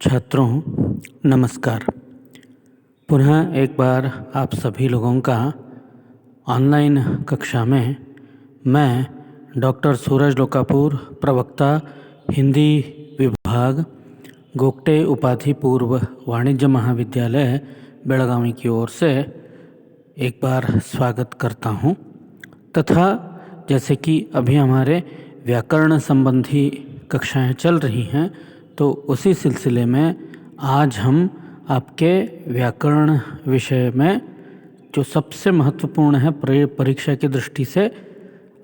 छात्रों नमस्कार। पुनः एक बार आप सभी लोगों का ऑनलाइन कक्षा में मैं डॉक्टर सूरज लोकापुर, प्रवक्ता हिंदी विभाग, गोगटे उपाधि पूर्व वाणिज्य महाविद्यालय बेलगावी की ओर से एक बार स्वागत करता हूँ। तथा जैसे कि अभी हमारे व्याकरण संबंधी कक्षाएं चल रही हैं, तो उसी सिलसिले में आज हम आपके व्याकरण विषय में जो सबसे महत्वपूर्ण है परीक्षा की दृष्टि से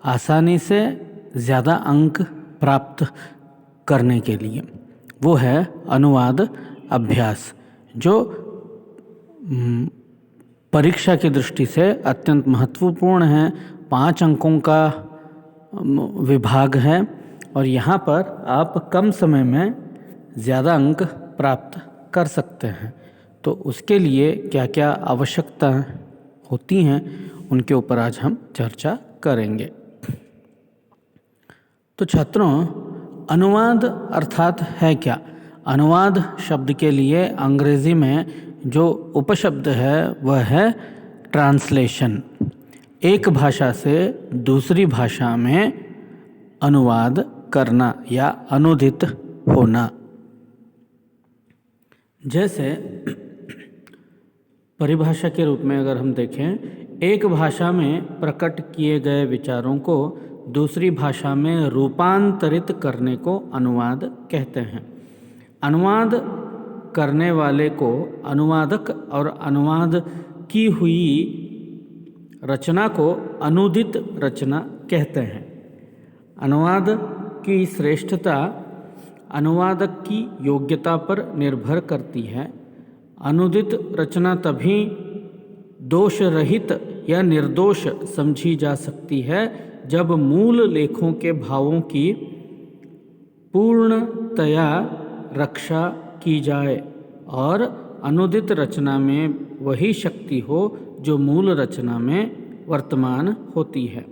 आसानी से ज़्यादा अंक प्राप्त करने के लिए, वो है अनुवाद अभ्यास, जो परीक्षा की दृष्टि से अत्यंत महत्वपूर्ण है। 5 अंकों का विभाग है और यहाँ पर आप कम समय में ज़्यादा अंक प्राप्त कर सकते हैं। तो उसके लिए क्या क्या आवश्यकता होती हैं, उनके ऊपर आज हम चर्चा करेंगे। तो छात्रों, अनुवाद अर्थात है क्या? अनुवाद शब्द के लिए अंग्रेजी में जो उपशब्द है वह है ट्रांसलेशन। एक भाषा से दूसरी भाषा में अनुवाद करना या अनुदित होना। जैसे परिभाषा के रूप में अगर हम देखें, एक भाषा में प्रकट किए गए विचारों को दूसरी भाषा में रूपांतरित करने को अनुवाद कहते हैं। अनुवाद करने वाले को अनुवादक और अनुवाद की हुई रचना को अनुदित रचना कहते हैं। अनुवाद की श्रेष्ठता अनुवादक की योग्यता पर निर्भर करती है। अनुदित रचना तभी दोष रहित या निर्दोष समझी जा सकती है जब मूल लेखों के भावों की पूर्णतया रक्षा की जाए और अनुदित रचना में वही शक्ति हो जो मूल रचना में वर्तमान होती है।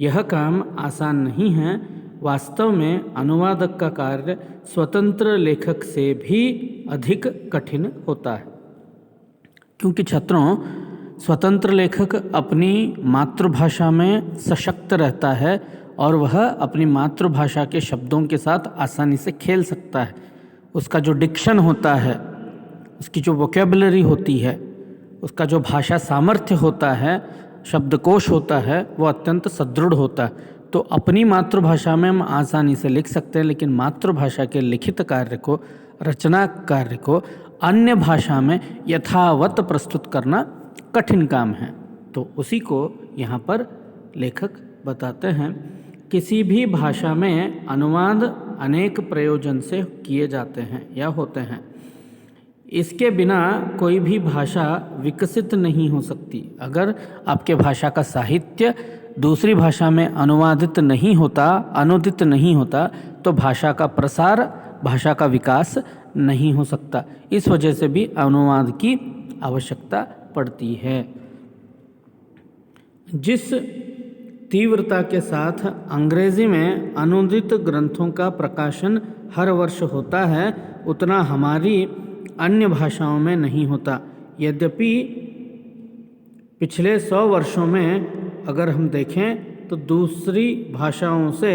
यह काम आसान नहीं है। वास्तव में अनुवादक का कार्य स्वतंत्र लेखक से भी अधिक कठिन होता है, क्योंकि छात्रों, स्वतंत्र लेखक अपनी मातृभाषा में सशक्त रहता है और वह अपनी मातृभाषा के शब्दों के साथ आसानी से खेल सकता है। उसका जो डिक्शन होता है, उसकी जो वोकेबलरी होती है, उसका जो भाषा सामर्थ्य होता है, शब्दकोश होता है, वो अत्यंत सुदृढ़ होता है। तो अपनी मातृभाषा में हम आसानी से लिख सकते हैं, लेकिन मातृभाषा के लिखित कार्य को, रचना कार्य को अन्य भाषा में यथावत प्रस्तुत करना कठिन काम है। तो उसी को यहाँ पर लेखक बताते हैं। किसी भी भाषा में अनुवाद अनेक प्रयोजन से किए जाते हैं या होते हैं। इसके बिना कोई भी भाषा विकसित नहीं हो सकती। अगर आपके भाषा का साहित्य दूसरी भाषा में अनुवादित नहीं होता, अनुदित नहीं होता, तो भाषा का प्रसार, भाषा का विकास नहीं हो सकता। इस वजह से भी अनुवाद की आवश्यकता पड़ती है। जिस तीव्रता के साथ अंग्रेजी में अनुदित ग्रंथों का प्रकाशन हर वर्ष होता है, उतना हमारी अन्य भाषाओं में नहीं होता। यद्यपि पिछले 100 वर्षों में अगर हम देखें तो दूसरी भाषाओं से,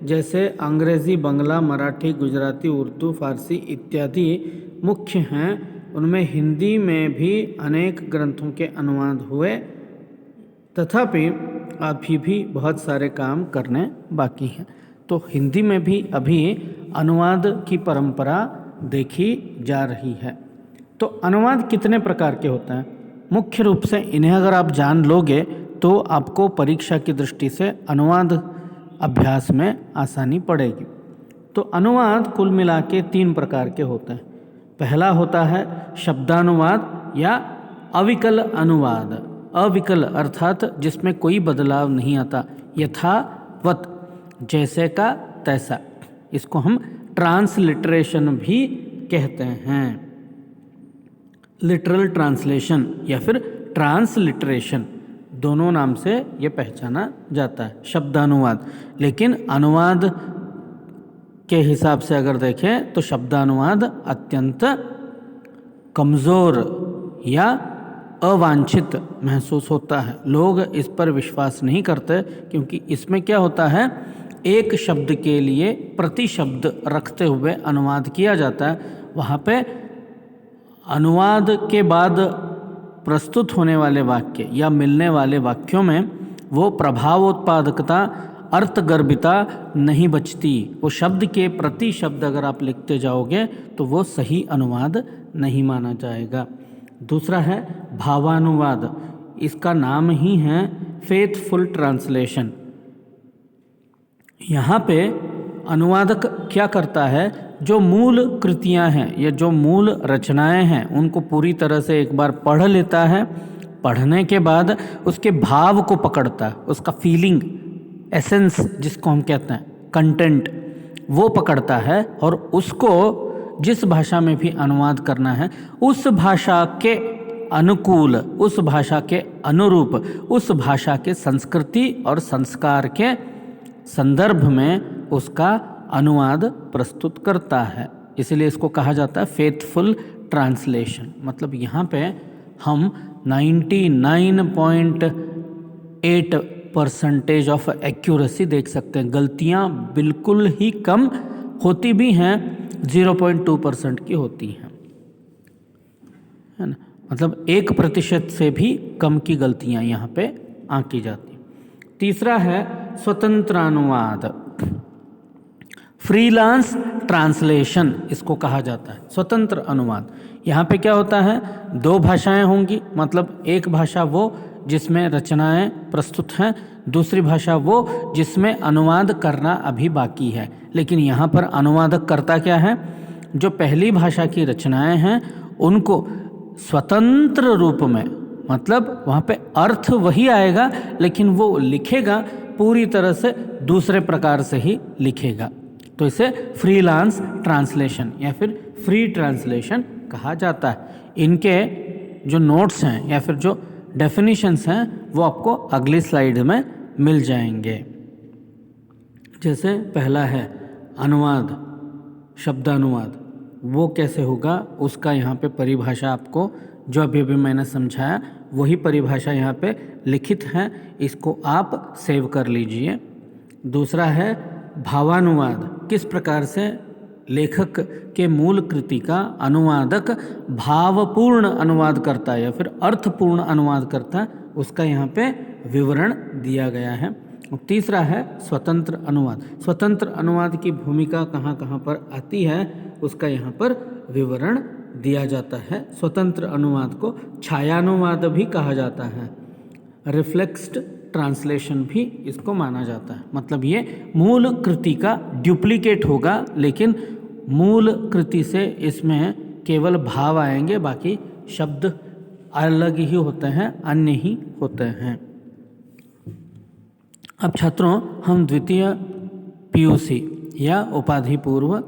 जैसे अंग्रेज़ी, बंगला, मराठी, गुजराती, उर्दू, फारसी इत्यादि मुख्य हैं, उनमें हिंदी में भी अनेक ग्रंथों के अनुवाद हुए। तथापि अभी भी बहुत सारे काम करने बाकी हैं। तो हिंदी में भी अभी अनुवाद की परंपरा देखी जा रही है। तो अनुवाद कितने प्रकार के होते हैं? मुख्य रूप से इन्हें अगर आप जान लोगे तो आपको परीक्षा की दृष्टि से अनुवाद अभ्यास में आसानी पड़ेगी। तो अनुवाद कुल मिला के 3 प्रकार के होते हैं। पहला होता है शब्दानुवाद या अविकल अनुवाद। अविकल अर्थात जिसमें कोई बदलाव नहीं आता, यथावत, जैसे का तैसा। इसको हम ट्रांसलिटरेशन भी कहते हैं। लिटरल ट्रांसलेशन या फिर ट्रांसलिटरेशन, दोनों नाम से ये पहचाना जाता है, शब्दानुवाद। लेकिन अनुवाद के हिसाब से अगर देखें तो शब्दानुवाद अत्यंत कमज़ोर या अवांछित महसूस होता है। लोग इस पर विश्वास नहीं करते क्योंकि इसमें क्या होता है, एक शब्द के लिए प्रति शब्द रखते हुए अनुवाद किया जाता है। वहाँ पे अनुवाद के बाद प्रस्तुत होने वाले वाक्य या मिलने वाले वाक्यों में वो प्रभावोत्पादकता, अर्थगर्भिता नहीं बचती। वो शब्द के प्रति शब्द अगर आप लिखते जाओगे तो वो सही अनुवाद नहीं माना जाएगा। दूसरा है भावानुवाद। इसका नाम ही है फेथफुल ट्रांसलेशन। यहाँ पे अनुवादक क्या करता है, जो मूल कृतियाँ हैं या जो मूल रचनाएं हैं उनको पूरी तरह से एक बार पढ़ लेता है। पढ़ने के बाद उसके भाव को पकड़ता है, उसका फीलिंग, एसेंस जिसको हम कहते हैं, कंटेंट, वो पकड़ता है और उसको जिस भाषा में भी अनुवाद करना है उस भाषा के अनुकूल, उस भाषा के अनुरूप, उस भाषा के संस्कृति और संस्कार के संदर्भ में उसका अनुवाद प्रस्तुत करता है। इसलिए इसको कहा जाता है फेथफुल ट्रांसलेशन। मतलब यहाँ पे हम 99.8% ऑफ एक्यूरेसी देख सकते हैं। गलतियाँ बिल्कुल ही कम होती भी हैं, 0.2% की होती हैं, है ना। मतलब 1% से भी कम की गलतियाँ यहाँ पे आंकी जाती हैं। तीसरा है स्वतंत्र अनुवाद, फ्रीलांस ट्रांसलेशन इसको कहा जाता है। स्वतंत्र अनुवाद, यहाँ पे क्या होता है, दो भाषाएं होंगी। मतलब एक भाषा वो जिसमें रचनाएं प्रस्तुत हैं, दूसरी भाषा वो जिसमें अनुवाद करना अभी बाकी है। लेकिन यहाँ पर अनुवादक करता क्या है, जो पहली भाषा की रचनाएं हैं उनको स्वतंत्र रूप में, मतलब वहाँ पे अर्थ वही आएगा लेकिन वो लिखेगा पूरी तरह से दूसरे प्रकार से ही लिखेगा। तो इसे फ्रीलांस ट्रांसलेशन या फिर फ्री ट्रांसलेशन कहा जाता है। इनके जो नोट्स हैं या फिर जो डेफिनेशंस हैं वो आपको अगली स्लाइड में मिल जाएंगे। जैसे पहला है अनुवाद, शब्दानुवाद, वो कैसे होगा उसका यहाँ पे परिभाषा आपको जो अभी मैंने समझाया वही परिभाषा यहाँ पे लिखित है, इसको आप सेव कर लीजिए। दूसरा है भावानुवाद, किस प्रकार से लेखक के मूल कृति का अनुवादक भावपूर्ण अनुवाद करता है या फिर अर्थपूर्ण अनुवाद करता है, उसका यहाँ पे विवरण दिया गया है। और तीसरा है स्वतंत्र अनुवाद। स्वतंत्र अनुवाद की भूमिका कहाँ कहाँ पर आती है उसका यहाँ पर विवरण दिया जाता है। स्वतंत्र अनुवाद को छायानुवाद भी कहा जाता है, रिफ्लेक्स्ड ट्रांसलेशन भी इसको माना जाता है। मतलब ये मूल कृति का डुप्लीकेट होगा लेकिन मूल कृति से इसमें केवल भाव आएंगे, बाकी शब्द अलग ही होते हैं, अन्य ही होते हैं। अब छात्रों, हम द्वितीय पीयूसी या उपाधि पूर्व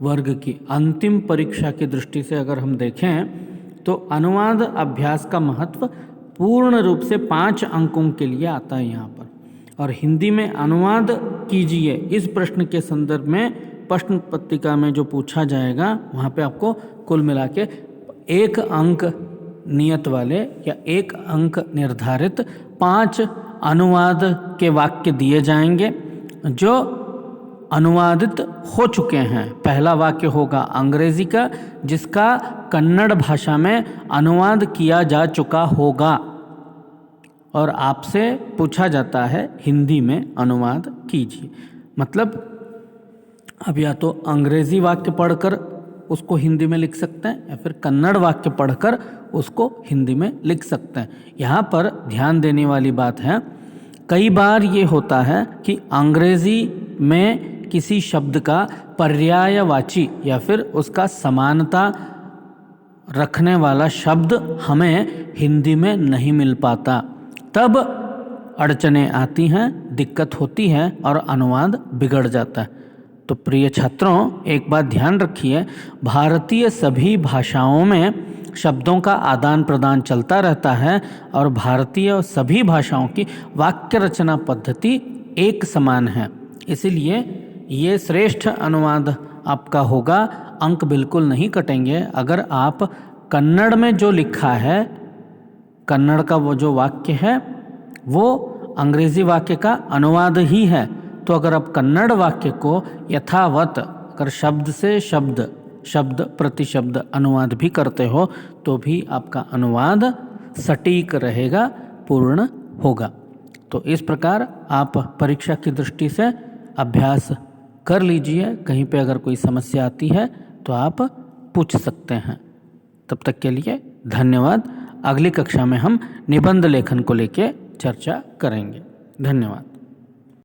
वर्ग की अंतिम परीक्षा की दृष्टि से अगर हम देखें तो अनुवाद अभ्यास का महत्व पूर्ण रूप से 5 अंकों के लिए आता है यहाँ पर। और हिंदी में अनुवाद कीजिए इस प्रश्न के संदर्भ में प्रश्न पत्रिका में जो पूछा जाएगा वहाँ पे आपको कुल मिला के 1 अंक नियत वाले या 1 अंक निर्धारित 5 अनुवाद के वाक्य दिए जाएंगे जो अनुवादित हो चुके हैं। पहला वाक्य होगा अंग्रेजी का जिसका कन्नड़ भाषा में अनुवाद किया जा चुका होगा और आपसे पूछा जाता है हिंदी में अनुवाद कीजिए। मतलब अब या तो अंग्रेजी वाक्य पढ़कर उसको हिंदी में लिख सकते हैं या फिर कन्नड़ वाक्य पढ़कर उसको हिंदी में लिख सकते हैं। यहाँ पर ध्यान देने वाली बात है, कई बार ये होता है कि अंग्रेजी में किसी शब्द का पर्यायवाची या फिर उसका समानता रखने वाला शब्द हमें हिंदी में नहीं मिल पाता, तब अड़चनें आती हैं, दिक्कत होती है और अनुवाद बिगड़ जाता है। तो प्रिय छात्रों, एक बात ध्यान रखिए, भारतीय सभी भाषाओं में शब्दों का आदान प्रदान चलता रहता है और भारतीय सभी भाषाओं की वाक्य रचना पद्धति एक समान है। इसलिए ये श्रेष्ठ अनुवाद आपका होगा, अंक बिल्कुल नहीं कटेंगे। अगर आप कन्नड़ में जो लिखा है, कन्नड़ का वो जो वाक्य है वो अंग्रेजी वाक्य का अनुवाद ही है, तो अगर आप कन्नड़ वाक्य को यथावत अगर शब्द से शब्द, शब्द प्रति शब्द अनुवाद भी करते हो तो भी आपका अनुवाद सटीक रहेगा, पूर्ण होगा। तो इस प्रकार आप परीक्षा की दृष्टि से अभ्यास कर लीजिए। कहीं पे अगर कोई समस्या आती है तो आप पूछ सकते हैं। तब तक के लिए धन्यवाद। अगली कक्षा में हम निबंध लेखन को लेकर चर्चा करेंगे। धन्यवाद।